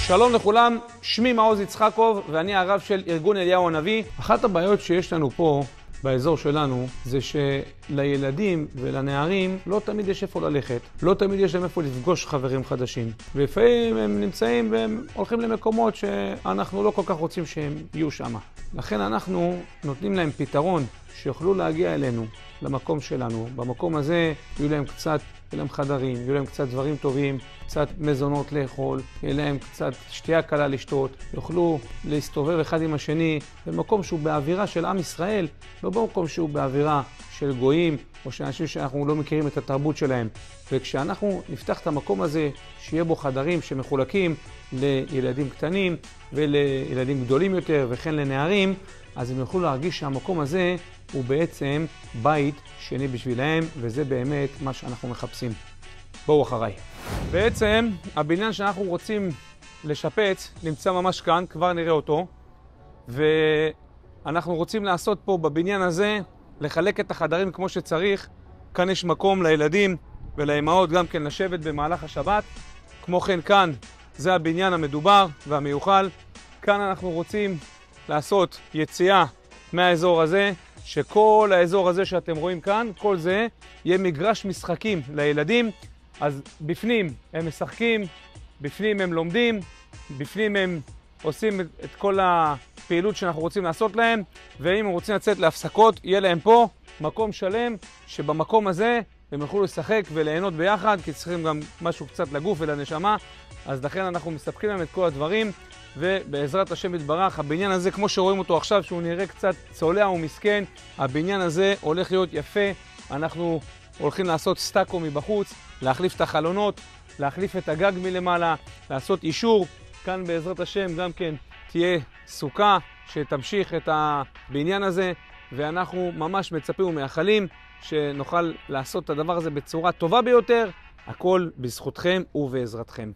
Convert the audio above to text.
שלום לכולם, שמי מעוז יצחקוב ואני הרב של ארגון אליהו הנביא. אחת הבעיות שיש לנו פה באזור שלנו זה שלילדים ולנערים לא תמיד יש איפה ללכת, לא תמיד יש להם איפה לפגוש חברים חדשים, ולפעמים הם נמצאים והם הולכים למקומות שאנחנו לא כל כך רוצים שהם יהיו שם. לכן אנחנו נותנים להם פתרון שיוכלו להגיע אלינו למקום שלנו. במקום הזה יהיו להם חדרים, יהיו להם קצת דברים טובים, קצת מזונות לאכול, יהיה להם קצת שתייה קלה לשתות, יוכלו להסתובב אחד עם השני במקום שהוא באווירה של עם ישראל, לא במקום שהוא באווירה של גויים או של אנשים שאנחנו לא מכירים את התרבות שלהם. וכשאנחנו נפתח את המקום הזה, שיהיה בו חדרים שמחולקים לילדים קטנים ולילדים גדולים יותר וכן לנערים, אז הם יוכלו להרגיש שהמקום הזה הוא בעצם בית שני בשבילהם, וזה באמת מה שאנחנו מחפשים. בואו אחריי. בעצם הבניין שאנחנו רוצים לשפץ נמצא ממש כאן, כבר נראה אותו, ואנחנו רוצים לעשות פה בבניין הזה, לחלק את החדרים כמו שצריך. כאן יש מקום לילדים ולאמהות גם כן לשבת במהלך השבת. כמו כן כאן זה הבניין המדובר והמיוחל. כאן אנחנו רוצים לעשות יציאה מהאזור הזה, שכל האזור הזה שאתם רואים כאן, כל זה יהיה מגרש משחקים לילדים. אז בפנים הם משחקים, בפנים הם לומדים, בפנים הם עושים את כל הפעילות שאנחנו רוצים לעשות להם, ואם הם רוצים לצאת להפסקות, יהיה להם פה מקום שלם, שבמקום הזה הם יוכלו לשחק וליהנות ביחד, כי צריכים גם משהו קצת לגוף ולנשמה, אז לכן אנחנו מספקים להם את כל הדברים. ובעזרת השם יתברך, הבניין הזה, כמו שרואים אותו עכשיו, שהוא נראה קצת צולע ומסכן, הבניין הזה הולך להיות יפה. אנחנו הולכים לעשות סטאקו מבחוץ, להחליף את החלונות, להחליף את הגג מלמעלה, לעשות אישור. כאן בעזרת השם גם כן תהיה סוכה שתמשיך את הבניין הזה, ואנחנו ממש מצפים ומאחלים שנוכל לעשות את הדבר הזה בצורה טובה ביותר. הכל בזכותכם ובעזרתכם.